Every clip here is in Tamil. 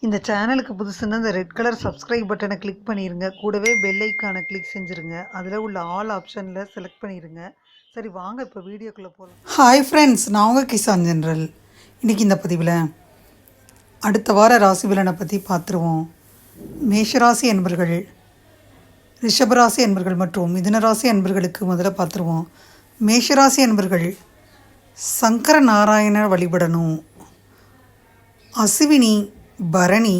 இந்த சேனலுக்கு புதுசுன்னா இந்த ரெட் கலர் சப்ஸ்கிரைப் பட்டனை கிளிக் பண்ணிடுங்க. கூடவே பெல் ஐக்கானை கிளிக் செஞ்சுருங்க. அதில் உள்ள ஆல் ஆப்ஷனில் செலக்ட் பண்ணிடுங்க. சரி வாங்க இப்போ வீடியோக்குள்ளே போகலாம். ஹாய் ஃப்ரெண்ட்ஸ், நான் உங்கள் கிசான் ஜென்ரல். இன்றைக்கி இந்த பதிவில் அடுத்த வார ராசி பலனை பற்றி பார்த்துருவோம். மேஷராசி அன்பர்கள், ரிஷபராசி அன்பர்கள் மற்றும் மிதுனராசி அன்பர்களுக்கு முதல்ல பார்த்துருவோம். மேஷராசி அன்பர்கள் சங்கர நாராயணர் வழிபடணும். அஸ்வினி, பரணி,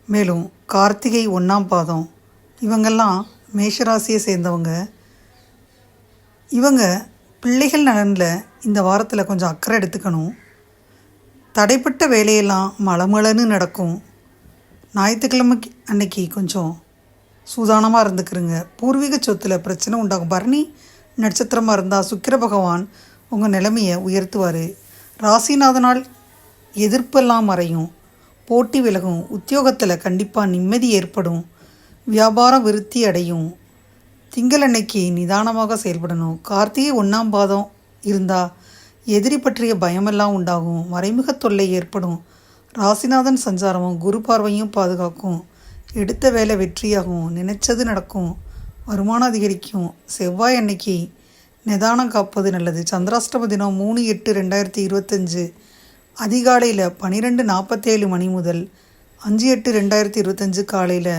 மேலும் கார்த்திகை 1ஆம் பாதம் இவங்கெல்லாம் மேஷராசியை சேர்ந்தவங்க. இவங்க பிள்ளைகள் நலனில் இந்த வாரத்தில் கொஞ்சம் அக்கறை எடுத்துக்கணும். தடைப்பட்ட வேலையெல்லாம் மளமளன்னு நடக்கும். ஞாயிற்றுக்கிழமைக்கு அன்னைக்கு கொஞ்சம் சூதானமாக இருந்துக்கிறங்க. பூர்வீக சொத்தில் பிரச்சனை உண்டாகும். பரணி நட்சத்திரமாக இருந்தால் சுக்கிர பகவான் உங்கள் நிலைமையை உயர்த்துவார். ராசிநாதனால் எதிர்ப்பெல்லாம் மறையும். போட்டி விலகும். உத்தியோகத்தில் கண்டிப்பாக நிம்மதி ஏற்படும். வியாபாரம் விருத்தி அடையும். திங்கள் அன்னைக்கு நிதானமாக செயல்படணும். கார்த்திகை 1ஆம் பாதம் இருந்தால் எதிரி பற்றிய பயமெல்லாம் உண்டாகும். மறைமுக தொல்லை ஏற்படும். ராசிநாதன் சஞ்சாரமும் குரு பார்வையும் பாதுகாக்கும். எடுத்த வேலை வெற்றியாகும். நினைச்சது நடக்கும். வருமானம் அதிகரிக்கும். செவ்வாய் அன்னைக்கு நிதானம் காப்பது நல்லது. சந்திராஷ்டம தினம் 3/8/2025 அதிகாலையில் 12:47 மணி முதல் 5/8/2025 காலையில்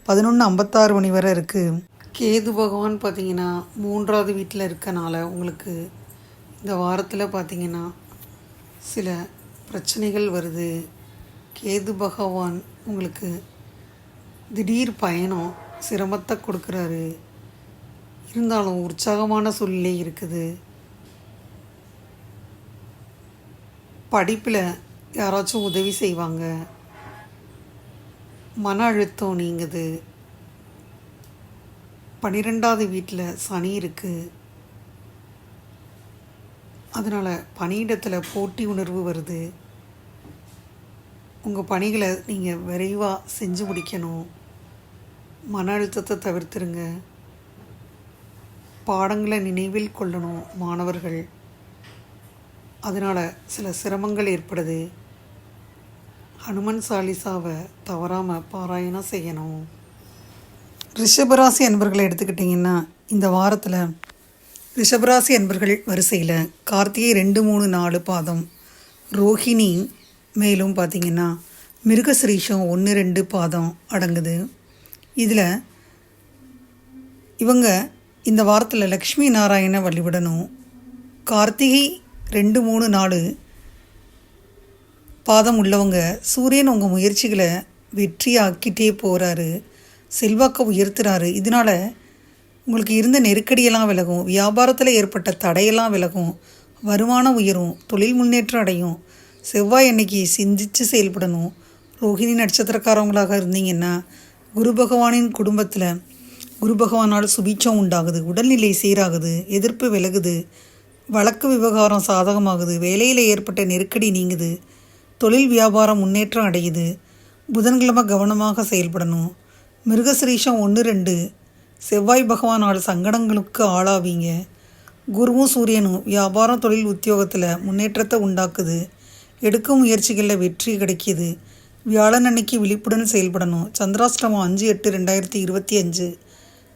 11:56 மணி வரை இருக்குது. கேது பகவான் பார்த்திங்கன்னா 3ஆவது வீட்டில் இருக்கனால உங்களுக்கு இந்த வாரத்தில் பார்த்திங்கன்னா சில பிரச்சனைகள் வருது. கேது பகவான் உங்களுக்கு திடீர் பயணம் சிரமத்தை கொடுக்குறாரு. இருந்தாலும் உற்சாகமான சூழ்நிலை இருக்குது. படிப்பில் யாராச்சும் உதவி செய்வாங்க. மன அழுத்தம் நீங்குது. 12ஆவது வீட்டில் சனி இருக்குது. அதனால் பணியிடத்தில் போட்டி உணர்வு வருது. உங்கள் பணிகளை நீங்கள் விரைவாக செஞ்சு முடிக்கணும். மன அழுத்தத்தை தவிர்த்துருங்க. பாடங்களை நினைவில் கொள்ளணும் மாணவர்கள். அதனால் சில சிரமங்கள் ஏற்படுது. ஹனுமன் சாலிசாவை தவறாமல் பாராயணம் செய்யணும். ரிஷபராசி அன்பர்களை எடுத்துக்கிட்டிங்கன்னா இந்த வாரத்தில் ரிஷபராசி அன்பர்கள் வரிசையில் கார்த்திகை 2, 3, 4 பாதம், ரோஹிணி, மேலும் பார்த்திங்கன்னா மிருகசிரீஷம் 1, 2 பாதம் அடங்குது. இதில் இவங்க இந்த வாரத்தில் லக்ஷ்மி நாராயண வழிபடணும். கார்த்திகை 2, 3, 4 பாதம் உள்ளவங்க சூரியன் உங்கள் முயற்சிகளை வெற்றியாக்கிட்டே போகிறாரு. செல்வாக்கை உயர்த்துறாரு. இதனால் உங்களுக்கு இருந்த நெருக்கடியெல்லாம் விலகும். வியாபாரத்தில் ஏற்பட்ட தடையெல்லாம் விலகும். வருமானம் உயரும். தொழில் முன்னேற்றம் அடையும். செவ்வாய் அன்னைக்கு சிந்தித்து செயல்படணும். ரோஹிணி நட்சத்திரக்காரவங்களாக இருந்தீங்கன்னா குரு பகவானின் குடும்பத்தில் குரு பகவானால் சுபீட்சம் உண்டாகுது. உடல்நிலை சீராகுது. எதிர்ப்பு விலகுது. வழக்கு விவகாரம் சாதகமாகுது. வேலையில் ஏற்பட்ட நெருக்கடி நீங்குது. தொழில் வியாபாரம் முன்னேற்றம் அடையுது. புதன்கிழமை கவனமாக செயல்படணும். மிருகசிரீஷம் 1, 2 செவ்வாய் பகவானால் சங்கடங்களுக்கு ஆளாவீங்க. குருவும் சூரியனும் வியாபாரம் தொழில் உத்தியோகத்தில் முன்னேற்றத்தை உண்டாக்குது. எடுக்கும் முயற்சிகளில் வெற்றி கிடைக்கிது. வியாழன் அன்னைக்கு விழிப்புடன் செயல்படணும். சந்திராஷ்டமம் 5/8/2025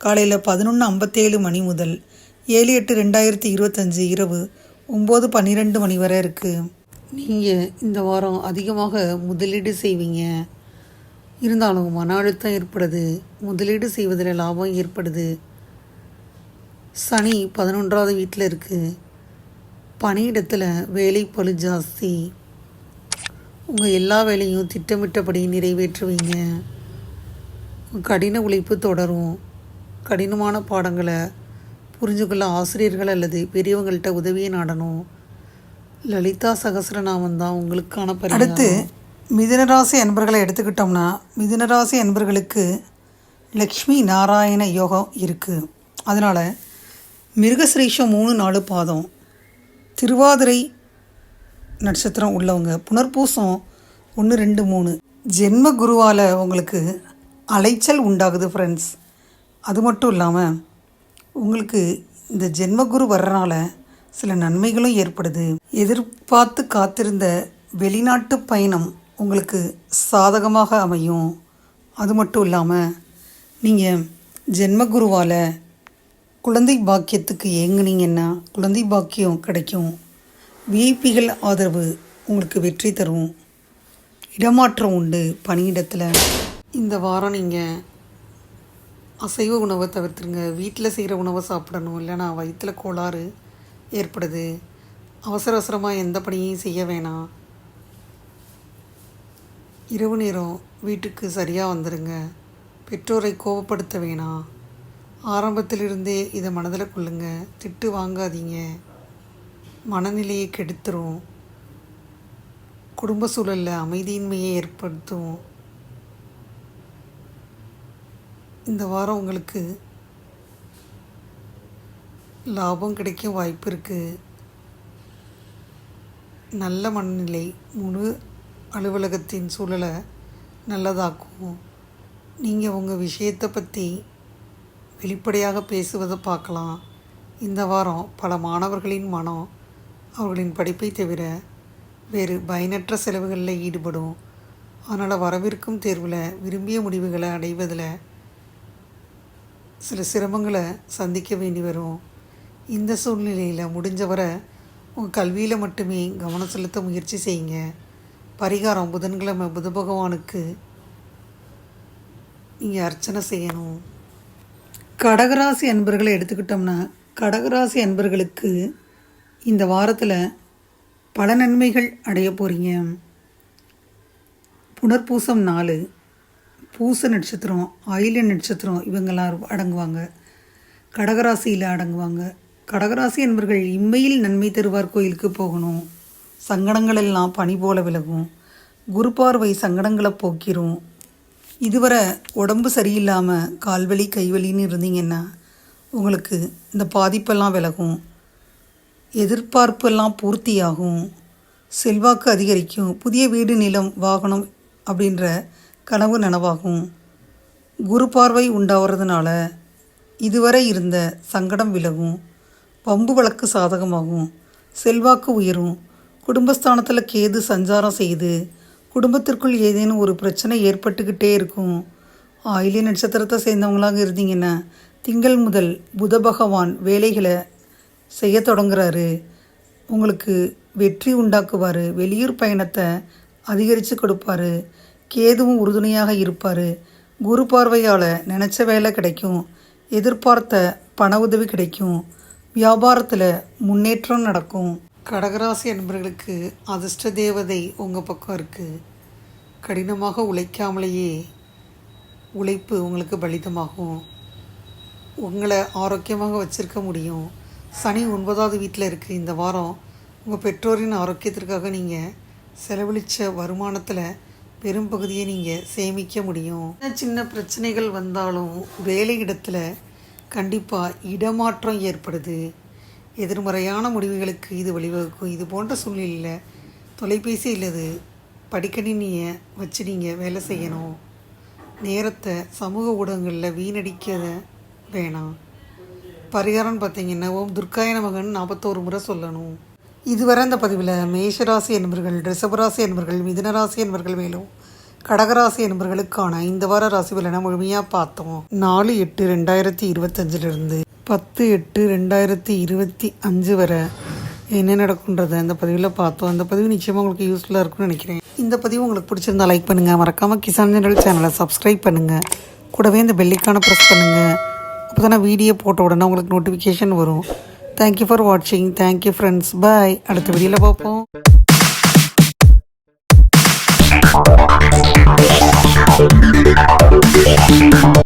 காலையில் 11:57 மணி முதல் 7/8/2025 இரவு 9:12 மணி வரை இருக்குது. நீங்கள் இந்த வாரம் அதிகமாக முதலீடு செய்வீங்க. இருந்தாலும் மன அழுத்தம் ஏற்படுது. முதலீடு செய்வதில் லாபம் ஏற்படுது. சனி 11ஆவது வீட்டில் இருக்குது. பணியிடத்தில் வேலை பளு ஜாஸ்தி. உங்கள் எல்லா வேலையும் திட்டமிட்டபடி நிறைவேற்றுவீங்க. கடின உழைப்பு தொடரும். கடினமான பாடங்களை புரிஞ்சுக்கொள்ள ஆசிரியர்கள் அல்லது பெரியவங்கள்ட்ட உதவியை நாடணும். லலிதா சகஸ்ரநாமம் தான் உங்களுக்கான பரிகாரம். அடுத்து மிதுனராசி அன்பர்களை எடுத்துக்கிட்டோம்னா மிதுனராசி அன்பர்களுக்கு லக்ஷ்மி நாராயண யோகம் இருக்குது. அதனால் மிருகசிரீஷம் 3, 4 பாதம், திருவாதிரை நட்சத்திரம் உள்ளவங்க புனர்பூசம் 1, 2, 3 ஜென்ம குருவால் உங்களுக்கு அலைச்சல் உண்டாகுது ஃப்ரெண்ட்ஸ். அது மட்டும் இல்லாமல் உங்களுக்கு இந்த ஜென்மகுரு வர்றனால சில நன்மைகளும் ஏற்படுது. எதிர்பார்த்து காத்திருந்த வெளிநாட்டு பயணம் உங்களுக்கு சாதகமாக அமையும். அது மட்டும் இல்லாமல் நீங்கள் ஜென்மகுருவால் குழந்தை பாக்கியத்துக்கு ஏங்குனீங்கன்னா குழந்தை பாக்கியம் கிடைக்கும். விஐபிகள் ஆதரவு உங்களுக்கு வெற்றி தரும். இடமாற்றம் உண்டு பணியிடத்தில். இந்த வாரம் நீங்கள் அசைவ உணவை தவிர்த்துருங்க. வீட்டில் செய்கிற உணவை சாப்பிடணும், இல்லைனா வயிற்றில் கோளாறு ஏற்படுது. அவசர அவசரமாக எந்த பணியையும் செய்ய வேணாம். இரவு நேரம் வீட்டுக்கு சரியாக வந்துடுங்க. பெற்றோரை கோபப்படுத்த வேணாம். ஆரம்பத்திலிருந்தே இதை மனதில் கொள்ளுங்க. திட்டு வாங்காதீங்க, மனநிலையை கெடுத்துரும். குடும்ப சூழலில் அமைதியின்மையை ஏற்படுத்தும். இந்த வாரம் உங்களுக்கு லாபம் கிடைக்க வாய்ப்பு இருக்குது. நல்ல மனநிலை முழு அலுவலகத்தின் சூழலை நல்லதாக்கும். நீங்கள் உங்கள் விஷயத்தை பற்றி வெளிப்படையாக பேசுவதை பார்க்கலாம். இந்த வாரம் பல மாணவர்களின் மனம் அவர்களின் படிப்பை தவிர வேறு பயனற்ற செலவுகளில் ஈடுபடும். அதனால் வரவிருக்கும் தேர்வில் விரும்பிய முடிவுகளை அடைவதில் சில சிரமங்களை சந்திக்க வேண்டி வரும். இந்த சூழ்நிலையில் முடிஞ்சவரை உங்கள் கல்வியில் மட்டுமே கவனம் செலுத்த முயற்சி செய்யுங்க. பரிகாரம் புதன்கிழமை புத பகவானுக்கு நீங்கள் அர்ச்சனை செய்யணும். கடகராசி அன்பர்களை எடுத்துக்கிட்டோம்னா, கடகராசி அன்பர்களுக்கு இந்த வாரத்தில் பல நன்மைகள் அடைய போகிறீங்க. புனர்பூசம் 4, பூச நட்சத்திரம், ஆயில்ய நட்சத்திரம் இவங்கெல்லாம் அடங்குவாங்க. கடகராசியில் அடங்குவாங்க. கடகராசி என்பர்கள் இம்மையில் நன்மை தருவார் கோயிலுக்கு போகணும். சங்கடங்கள் எல்லாம் பனி போல விலகும். குரு பார்வை சங்கடங்களை போக்கிரும். இதுவரை உடம்பு சரியில்லாமல் கால்வலி கைவலின்னு இருந்தீங்கன்னா உங்களுக்கு இந்த பாதிப்பெல்லாம் விலகும். எதிர்பார்ப்பெல்லாம் பூர்த்தியாகும். செல்வாக்கு அதிகரிக்கும். புதிய வீடு, நிலம், வாகனம் அப்படின்ற கனவு நனவாகும். குரு பார்வை உண்டாகிறதுனால இதுவரை இருந்த சங்கடம் விலகும். பம்பு வழக்கு சாதகமாகும். செல்வாக்கு உயரும். குடும்பஸ்தானத்தில் கேது சஞ்சாரம் செய்து குடும்பத்திற்குள் ஏதேனும் ஒரு பிரச்சனை ஏற்பட்டுக்கிட்டே இருக்கும். ஆயில்ய நட்சத்திரத்தை சேர்ந்தவங்களாக இருந்தீங்கன்னா திங்கள் முதல் புத பகவான் வேலைகளை செய்ய தொடங்குறாரு. உங்களுக்கு வெற்றி உண்டாக்குவார். வெளியூர் பயணத்தை அதிகரித்து கொடுப்பார். கேதுவும் உறுதுணையாக இருப்பார். குரு பார்வையால் நினச்ச வேலை கிடைக்கும். எதிர்பார்த்த பண உதவி கிடைக்கும். வியாபாரத்தில் முன்னேற்றம் நடக்கும். கடகராசி என்பவர்களுக்கு அதிர்ஷ்ட தேவதை உங்கள் பக்கம் இருக்குது. கடினமாக உழைக்காமலேயே உழைப்பு உங்களுக்கு பலிதமாகும். உங்களை ஆரோக்கியமாக வச்சுருக்க முடியும். சனி 9வது வீட்டில் இருக்குது. இந்த வாரம் உங்கள் பெற்றோரின் ஆரோக்கியத்திற்காக நீங்கள் செலவழித்த வருமானத்தில் பெரும் பகுதியை நீங்கள் சேமிக்க முடியும். சின்ன பிரச்சனைகள் வந்தாலும் வேலையிடத்தில் கண்டிப்பாக இடமாற்றம் ஏற்படுது. எதிர்மறையான முடிவுகளுக்கு இது வழிவகுக்கும். இது போன்ற சூழ்நிலையில் தொலைபேசி இல்லது படிக்கணினியை வச்சு நீங்கள் வேலை செய்யணும். நேரத்தை சமூக ஊடகங்களில் வீணடிக்க வேணாம். பரிகாரம்னு பார்த்தீங்கன்னா ஓம் துர்காய நமகன் 41 முறை சொல்லணும். இதுவரை இந்த பதிவில் மேஷராசி என்பர்கள், ரிஷபராசி என்பர்கள், மிதுனராசி என்பர்கள் மேலும் கடகராசி என்பர்களுக்கான இந்த வார ராசி பலனை முழுமையாக பார்த்தோம். 4/8/2025 10/8/2025 வரை என்ன நடக்குன்றதை இந்த பதிவில் பார்த்தோம். அந்த பதிவு நிச்சயமாக உங்களுக்கு யூஸ்ஃபுல்லாக இருக்கும்னு நினைக்கிறேன். இந்த பதிவு உங்களுக்கு பிடிச்சிருந்தா லைக் பண்ணுங்கள். மறக்காமல் கிசான் ஜெனரல் சேனலை சப்ஸ்கிரைப் பண்ணுங்கள். கூடவே இந்த பெல்லைக்கான ப்ரெஸ் பண்ணுங்கள். அப்போ தான் வீடியோ போட்ட உடனே உங்களுக்கு நோட்டிஃபிகேஷன் வரும். தேங்க்யூ ஃபார் வாட்சிங். Thank you friends. பாய். அடுத்த வீடியோவில் பார்ப்போம்.